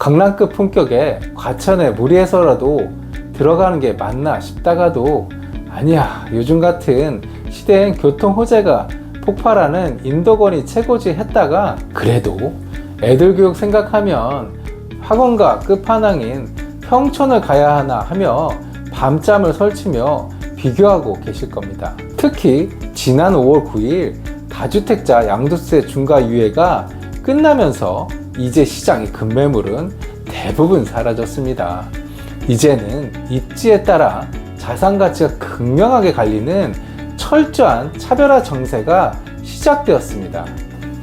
강남급 품격에 과천에 무리해서라도 들어가는 게 맞나 싶다가도 아니야, 요즘 같은 시대엔 교통 호재가 폭발하는 인도권이 최고지 했다가 그래도 애들 교육 생각하면 학원가 끝판왕인 평촌을 가야 하나 하며 밤잠을 설치며 비교하고 계실 겁니다. 특히 지난 5월 9일 다주택자 양도세 중과 유예가 끝나면서 이제 시장의 급매물은 대부분 사라졌습니다. 이제는 입지에 따라 자산 가치가 극명하게 갈리는 철저한 차별화 정세가 시작되었습니다.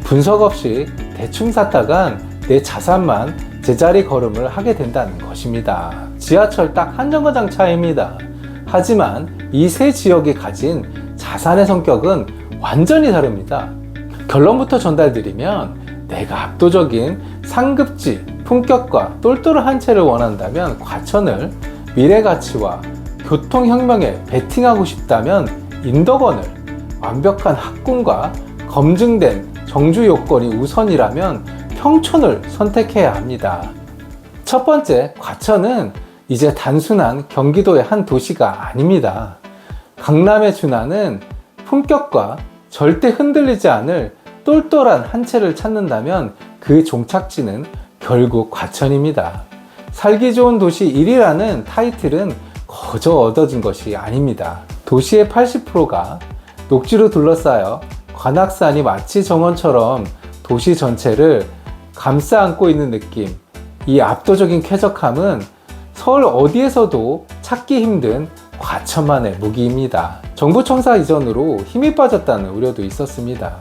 분석 없이 대충 샀다간 내 자산만 제자리 걸음을 하게 된다는 것입니다. 지하철 딱 한 정거장 차이입니다. 하지만 이 세 지역이 가진 자산의 성격은 완전히 다릅니다. 결론부터 전달드리면 내가 압도적인 상급지 품격과 똘똘한 한 채를 원한다면 과천을, 미래가치와 교통혁명에 베팅하고 싶다면 인덕원을, 완벽한 학군과 검증된 정주 요건이 우선이라면 평촌을 선택해야 합니다. 첫 번째, 과천은 이제 단순한 경기도의 한 도시가 아닙니다. 강남에 준하는 품격과 절대 흔들리지 않을 똘똘한 한 채를 찾는다면 그 종착지는 결국 과천입니다. 살기 좋은 도시 1위라는 타이틀은 거저 얻어진 것이 아닙니다. 도시의 80%가 녹지로 둘러싸여 관악산이 마치 정원처럼 도시 전체를 감싸 안고 있는 느낌, 이 압도적인 쾌적함은 서울 어디에서도 찾기 힘든 과천만의 무기입니다. 정부 청사 이전으로 힘이 빠졌다는 우려도 있었습니다.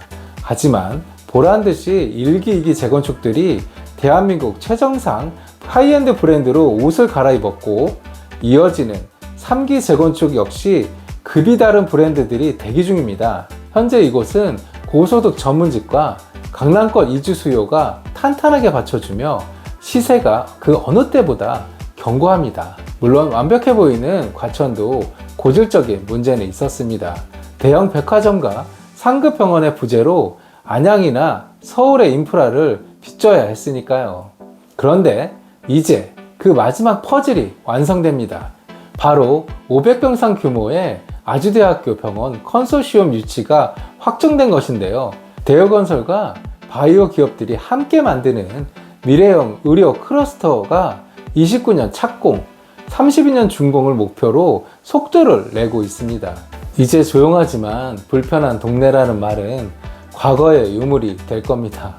하지만 보란듯이 1기, 2기 재건축들이 대한민국 최정상 하이엔드 브랜드로 옷을 갈아입었고, 이어지는 3기 재건축 역시 급이 다른 브랜드들이 대기 중입니다. 현재 이곳은 고소득 전문직과 강남권 이주 수요가 탄탄하게 받쳐주며 시세가 그 어느 때보다 견고합니다. 물론 완벽해 보이는 과천도 고질적인 문제는 있었습니다. 대형 백화점과 상급 병원의 부재로 안양이나 서울의 인프라를 빚져야 했으니까요. 그런데 이제 그 마지막 퍼즐이 완성됩니다. 바로 500병상 규모의 아주대학교 병원 컨소시엄 유치가 확정된 것인데요. 대여건설과 바이오 기업들이 함께 만드는 미래형 의료 클러스터가 29년 착공, 32년 준공을 목표로 속도를 내고 있습니다. 이제 조용하지만 불편한 동네라는 말은 과거의 유물이 될 겁니다.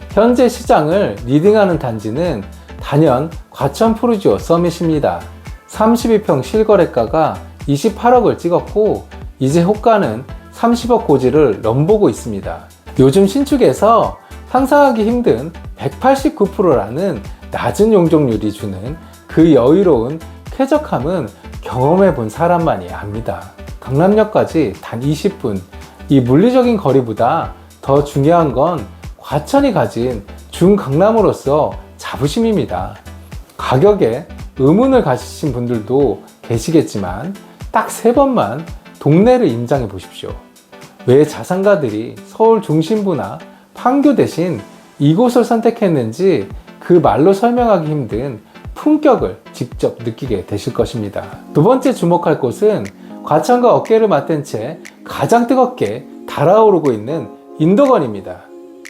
현재 시장을 리딩하는 단지는 단연 과천 푸르지오 서밋입니다. 32평 실거래가가 28억을 찍었고 이제 호가는 30억 고지를 넘보고 있습니다. 요즘 신축에서 상상하기 힘든 189%라는 낮은 용적률이 주는 그 여유로운 쾌적함은 경험해 본 사람만이 압니다. 강남역까지 단 20분, 이 물리적인 거리보다 더 중요한 건 과천이 가진 중강남으로서 자부심입니다. 가격에 의문을 가지신 분들도 계시겠지만 딱 3번만 동네를 임장해 보십시오. 왜 자산가들이 서울 중심부나 판교 대신 이곳을 선택했는지 그 말로 설명하기 힘든 품격을 직접 느끼게 되실 것입니다. 두 번째 주목할 곳은 과천과 어깨를 맞댄 채 가장 뜨겁게 달아오르고 있는 인덕원입니다.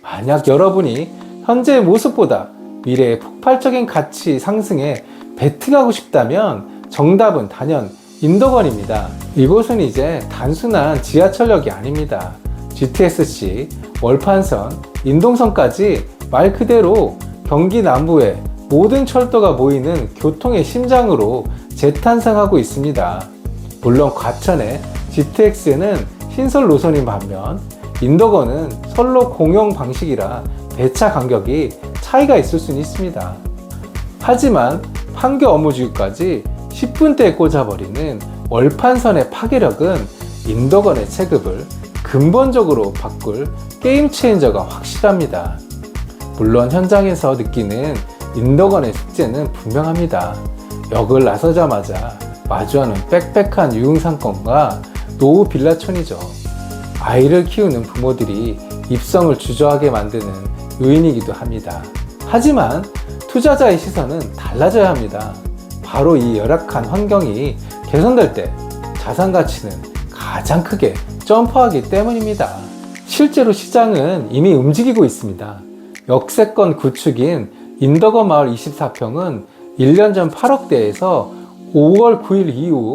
만약 여러분이 현재의 모습보다 미래의 폭발적인 가치 상승에 베팅하고 싶다면 정답은 단연 인덕원입니다. 이곳은 이제 단순한 지하철역이 아닙니다. GTX-C, 월판선, 인동선까지 말 그대로 경기 남부의 모든 철도가 모이는 교통의 심장으로 재탄생하고 있습니다. 물론 과천의 GTX는 신설 노선인 반면 인덕원은 선로 공용 방식이라 배차 간격이 차이가 있을 수는 있습니다. 하지만 판교 업무주기까지 10분대에 꽂아버리는 월판선의 파괴력은 인덕원의 체급을 근본적으로 바꿀 게임 체인저가 확실합니다. 물론 현장에서 느끼는 인덕원의 숙제는 분명합니다. 역을 나서자마자 마주하는 빽빽한 유흥상권과 노후 빌라촌이죠. 아이를 키우는 부모들이 입성을 주저하게 만드는 요인이기도 합니다. 하지만 투자자의 시선은 달라져야 합니다. 바로 이 열악한 환경이 개선될 때 자산 가치는 가장 크게 점프하기 때문입니다. 실제로 시장은 이미 움직이고 있습니다. 역세권 구축인 인덕원 마을 24평은 1년 전 8억대에서 5월 9일 이후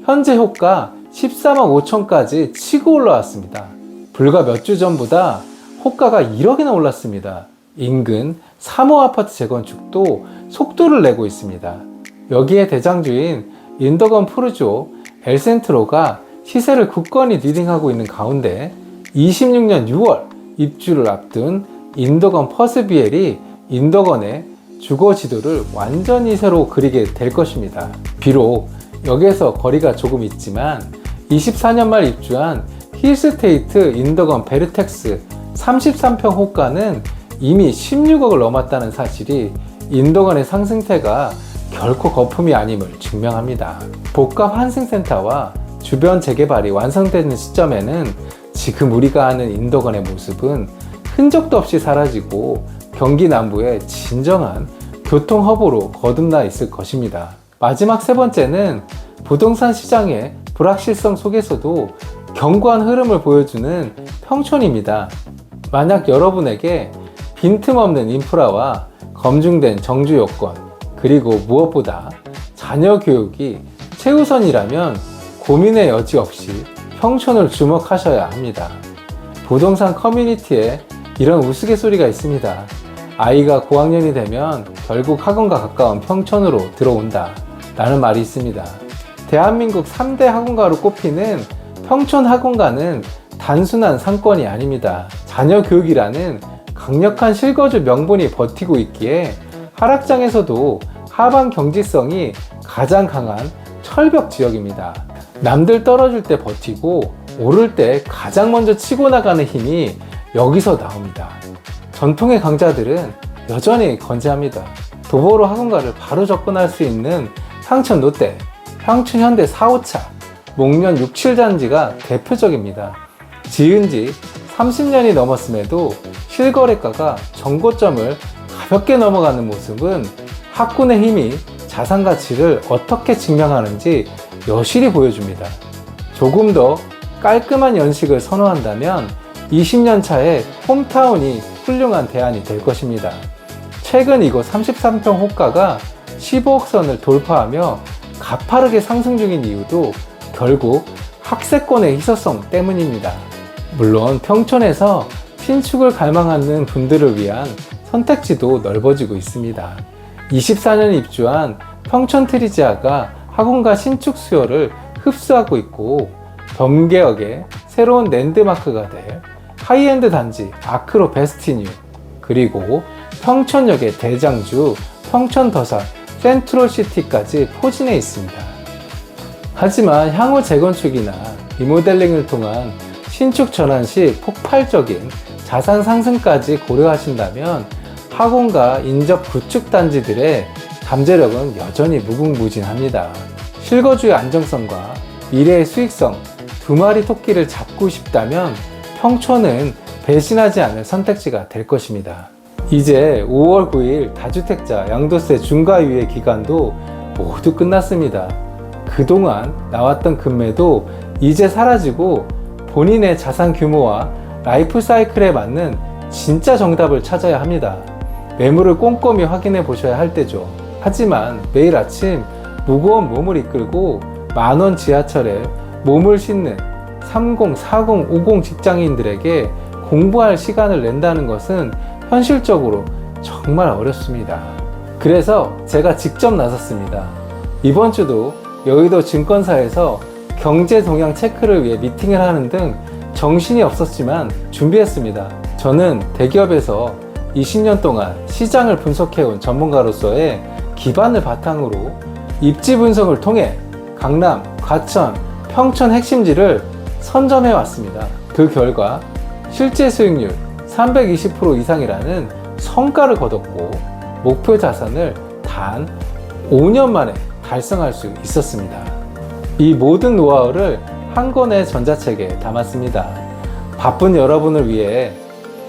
현재 호가 14만 5천까지 치고 올라왔습니다. 불과 몇 주 전보다 호가가 1억이나 올랐습니다. 인근 3호 아파트 재건축도 속도를 내고 있습니다. 여기에 대장주인 인덕원 푸르조, 엘센트로가 시세를 굳건히 리딩하고 있는 가운데 26년 6월 입주를 앞둔 인덕원 퍼스비엘이 인덕원의 주거 지도를 완전히 새로 그리게 될 것입니다. 비록 여기에서 거리가 조금 있지만 24년 말 입주한 힐스테이트 인덕원 베르텍스 33평 호가는 이미 16억을 넘었다는 사실이 인덕원의 상승세가 결코 거품이 아님을 증명합니다. 복합 환승센터와 주변 재개발이 완성되는 시점에는 지금 우리가 아는 인덕원의 모습은 흔적도 없이 사라지고 경기 남부의 진정한 교통 허브로 거듭나 있을 것입니다. 마지막 세 번째는 부동산 시장의 불확실성 속에서도 견고한 흐름을 보여주는 평촌입니다. 만약 여러분에게 빈틈없는 인프라와 검증된 정주 요건, 그리고 무엇보다 자녀 교육이 최우선이라면 고민의 여지 없이 평촌을 주목하셔야 합니다. 부동산 커뮤니티에 이런 우스갯소리가 있습니다. 아이가 고학년이 되면 결국 학원과 가까운 평촌으로 들어온다 라는 말이 있습니다. 대한민국 3대 학원가로 꼽히는 평촌 학원가는 단순한 상권이 아닙니다. 자녀 교육이라는 강력한 실거주 명분이 버티고 있기에 하락장에서도 하방 경지성이 가장 강한 철벽 지역입니다. 남들 떨어질 때 버티고 오를 때 가장 먼저 치고 나가는 힘이 여기서 나옵니다. 전통의 강자들은 여전히 건재합니다. 도보로 학원가를 바로 접근할 수 있는 향천 롯데, 향춘 현대 4호차, 목련 6, 7단지가 대표적입니다. 지은 지 30년이 넘었음에도 실거래가가 정고점을 가볍게 넘어가는 모습은 학군의 힘이 자산 가치를 어떻게 증명하는지 여실히 보여줍니다. 조금 더 깔끔한 연식을 선호한다면 20년 차에 홈타운이 훌륭한 대안이 될 것입니다. 최근 이곳 33평 호가가 15억 선을 돌파하며 가파르게 상승 중인 이유도 결국 학세권의 희소성 때문입니다. 물론 평촌에서 신축을 갈망하는 분들을 위한 선택지도 넓어지고 있습니다. 24년 입주한 평촌 트리지아가 학원가 신축 수요를 흡수하고 있고 범계역의 새로운 랜드마크가 될 하이엔드 단지 아크로 베스티뉴, 그리고 평촌역의 대장주 평촌더사 센트럴시티까지 포진해 있습니다. 하지만 향후 재건축이나 리모델링을 통한 신축 전환 시 폭발적인 자산 상승까지 고려하신다면 학원가 인접 구축 단지들의 잠재력은 여전히 무궁무진합니다. 실거주의 안정성과 미래의 수익성 두 마리 토끼를 잡고 싶다면 평촌은 배신하지 않을 선택지가 될 것입니다. 이제 5월 9일 다주택자 양도세 중과유예 기간도 모두 끝났습니다. 그동안 나왔던 금매도 이제 사라지고 본인의 자산 규모와 라이프 사이클에 맞는 진짜 정답을 찾아야 합니다. 매물을 꼼꼼히 확인해 보셔야 할 때죠. 하지만 매일 아침 무거운 몸을 이끌고 만원 지하철에 몸을 싣는 30, 40, 50 직장인들에게 공부할 시간을 낸다는 것은 현실적으로 정말 어렵습니다. 그래서 제가 직접 나섰습니다. 이번 주도 여의도 증권사에서 경제 동향 체크를 위해 미팅을 하는 등 정신이 없었지만 준비했습니다. 저는 대기업에서 20년 동안 시장을 분석해온 전문가로서의 기반을 바탕으로 입지 분석을 통해 강남, 과천, 평촌 핵심지를 선점해 왔습니다. 그 결과 실제 수익률 320% 이상이라는 성과를 거뒀고 목표 자산을 단 5년 만에 달성할 수 있었습니다. 이 모든 노하우를 한 권의 전자책에 담았습니다. 바쁜 여러분을 위해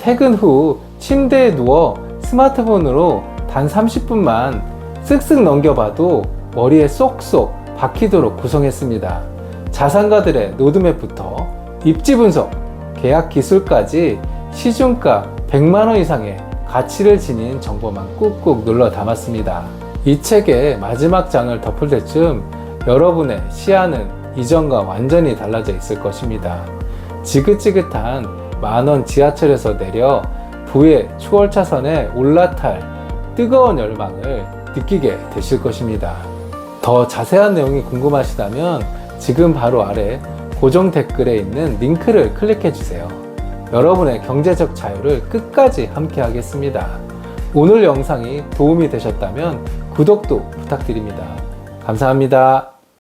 퇴근 후 침대에 누워 스마트폰으로 단 30분만 쓱쓱 넘겨봐도 머리에 쏙쏙 박히도록 구성했습니다. 자산가들의 로드맵부터 입지 분석, 계약 기술까지 시중가 100만원 이상의 가치를 지닌 정보만 꾹꾹 눌러 담았습니다. 이 책의 마지막 장을 덮을 때쯤 여러분의 시야는 이전과 완전히 달라져 있을 것입니다. 지긋지긋한 만원 지하철에서 내려 부의 추월차선에 올라탈 뜨거운 열망을 느끼게 되실 것입니다. 더 자세한 내용이 궁금하시다면 지금 바로 아래 고정 댓글에 있는 링크를 클릭해 주세요. 여러분의 경제적 자유를 끝까지 함께 하겠습니다. 오늘 영상이 도움이 되셨다면 구독도 부탁드립니다. 감사합니다.